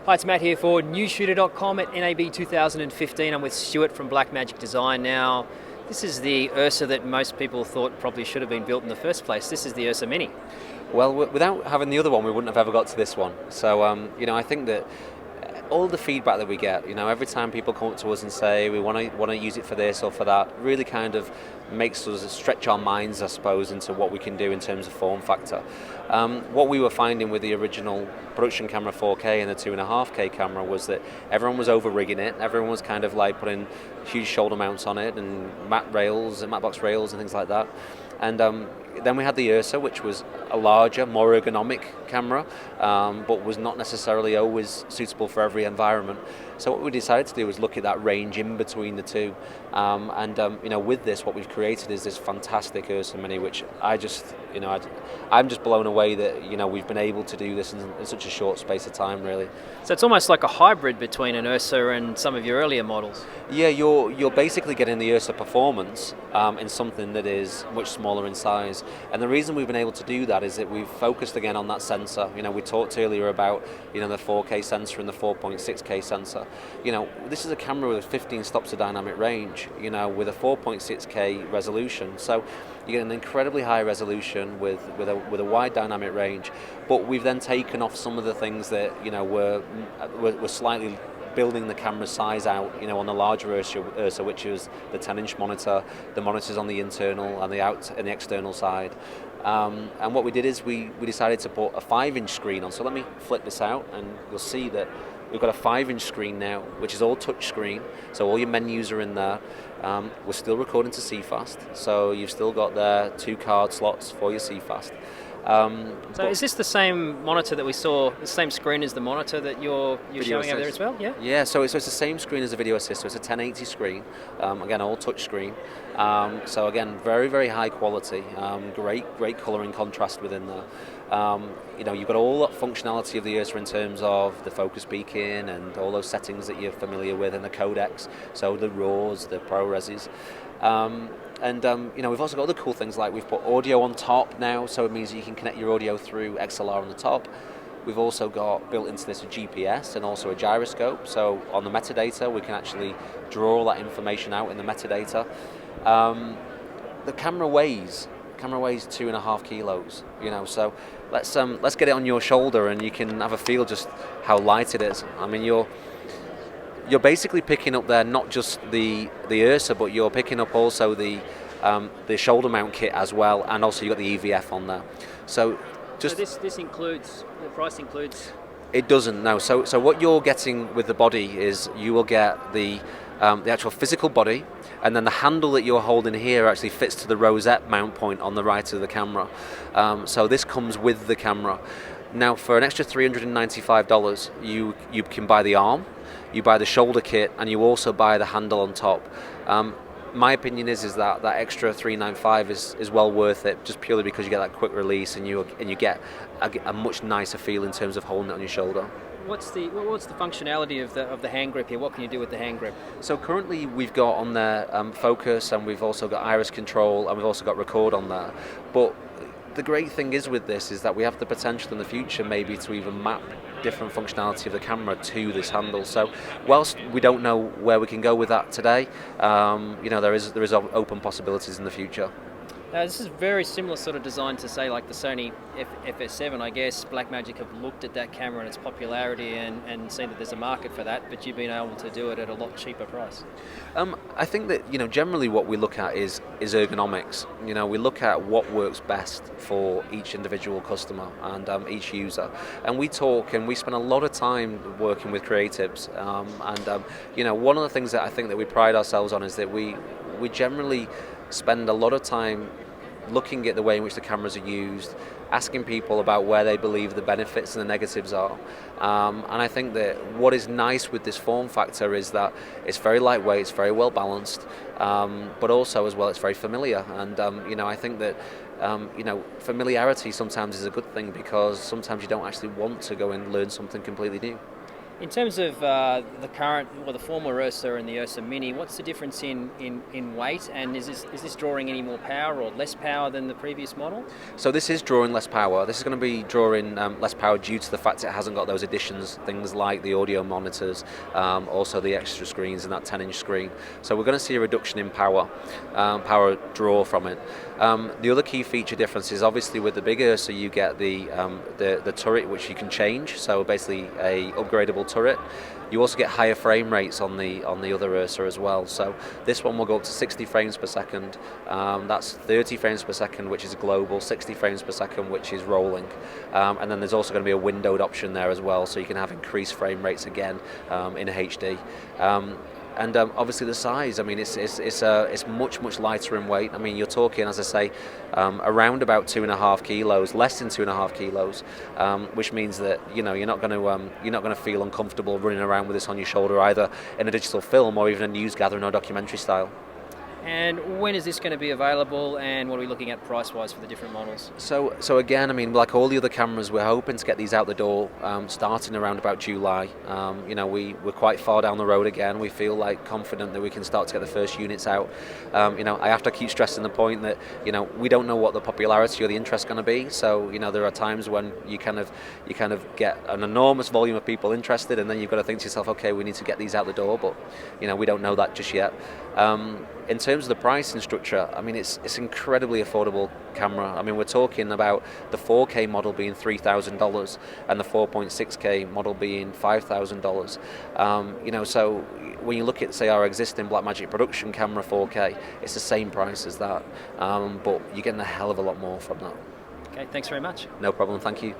Hi, it's Matt here for newshooter.com at NAB 2015. I'm with Stuart from Blackmagic Design. Now, this is the URSA that most people thought probably should have been built in the first place. This is the URSA Mini. Well, without having the other one, we wouldn't have ever got to this one. So, I think that all the feedback that we get, every time people come up to us and say we want to use it for this or for that, really kind of makes us stretch our minds, I suppose, into what we can do in terms of form factor. What we were finding with the original production camera 4K and the 2.5K camera was that everyone was over rigging it. Everyone was kind of like putting huge shoulder mounts on it and matte box rails and things like that. And then we had the URSA, which was a larger, more ergonomic camera, but was not necessarily always suitable for every environment. So what we decided to do was look at that range in between the two. With this, what we've created is this fantastic URSA Mini, which I'm just blown away that we've been able to do this in such a short space of time, really. So it's almost like a hybrid between an URSA and some of your earlier models. Yeah, you're basically getting the URSA performance in something that is much smaller in size. And the reason we've been able to do that is that we've focused again on that sensor. We talked earlier about the 4K sensor and the 4.6K sensor. This is a camera with 15 stops of dynamic range, with a 4.6K resolution. So you get an incredibly high resolution with a wide dynamic range. But we've then taken off some of the things that were slightly building the camera size out, on the larger URSA, which is the 10-inch monitor, the monitors on the internal and the external side. And what we did is we decided to put a 5-inch screen on. So let me flip this out, and you'll see that we've got a 5-inch screen now, which is all touch screen. So all your menus are in there. We're still recording to CFast, so you've still got there 2 card slots for your CFast. So is this the same monitor that we saw, the same screen as the monitor that you're showing over there as well? Yeah. Yeah. So it's the same screen as the video assist. So it's a 1080 screen. Again, all touch screen. So again, very, very high quality. Great color and contrast within there. You've got all that functionality of the URSA in terms of the focus beacon and all those settings that you're familiar with, and the codecs. So the RAWs, the ProReses. We've also got other cool things, like we've put audio on top now, so it means you can connect your audio through XLR on the top. We've also got built into this a GPS and also a gyroscope, so on the metadata we can actually draw all that information out in the metadata. The camera weighs 2.5 kilos, so let's get it on your shoulder and you can have a feel just how light it is. I mean, you're basically picking up there not just the URSA, but you're picking up also the shoulder mount kit as well, and also you've got the EVF on there. So this includes, the price includes? It doesn't, no. So what you're getting with the body is you will get the actual physical body, and then the handle that you're holding here actually fits to the rosette mount point on the right of the camera. So this comes with the camera. Now, for an extra $395, you can buy the arm, you buy the shoulder kit, and you also buy the handle on top. My opinion is that extra $395 is well worth it, just purely because you get that quick release and you get a much nicer feel in terms of holding it on your shoulder. What's the functionality of the hand grip here? What can you do with the hand grip? So currently we've got on there focus, and we've also got iris control, and we've also got record on there. But the great thing is with this is that we have the potential in the future maybe to even map different functionality of the camera to this handle. So whilst we don't know where we can go with that today, there is open possibilities in the future. This is very similar sort of design to, say, like the Sony FS7. I guess Blackmagic have looked at that camera and its popularity and seen that there's a market for that, but you've been able to do it at a lot cheaper price. I think that generally what we look at is ergonomics. We look at what works best for each individual customer and each user, and we talk and we spend a lot of time working with creatives. One of the things that I think that we pride ourselves on is that we generally spend a lot of time looking at the way in which the cameras are used, asking people about where they believe the benefits and the negatives are. And I think that what is nice with this form factor is that it's very lightweight, it's very well balanced, but also as well it's very familiar. And I think that familiarity sometimes is a good thing, because sometimes you don't actually want to go and learn something completely new. In terms of the current, or the former URSA and the URSA Mini, what's the difference in weight, and is this drawing any more power or less power than the previous model? So this is drawing less power. This is going to be drawing less power due to the fact it hasn't got those additions, things like the audio monitors, also the extra screens and that 10-inch screen. So we're going to see a reduction in power draw from it. The other key feature difference is obviously with the big URSA you get the turret which you can change, so basically a upgradable turret. You also get higher frame rates on the other URSA as well. So this one will go up to 60 frames per second. That's 30 frames per second, which is global, 60 frames per second, which is rolling. And then there's also going to be a windowed option there as well, so you can have increased frame rates again in HD. And obviously the size, I mean, it's much lighter in weight. I mean, you're talking, as I say, around about 2.5 kilos, less than 2.5 kilos, which means that you're not going to feel uncomfortable running around with this on your shoulder, either in a digital film or even a news gathering or documentary style. And when is this going to be available, and what are we looking at price-wise for the different models? So again, I mean, like all the other cameras, we're hoping to get these out the door starting around about July. We're quite far down the road again. We feel like confident that we can start to get the first units out. I have to keep stressing the point that we don't know what the popularity or the interest is going to be. So there are times when you kind of get an enormous volume of people interested, and then you've got to think to yourself, okay, we need to get these out the door, but we don't know that just yet. In terms of the pricing structure, I mean, it's incredibly affordable camera. I mean, we're talking about the 4K model being $3,000 and the 4.6K model being $5,000. So when you look at, say, our existing Blackmagic production camera 4K, it's the same price as that, but you're getting a hell of a lot more from that. Okay, thanks very much. No problem, thank you.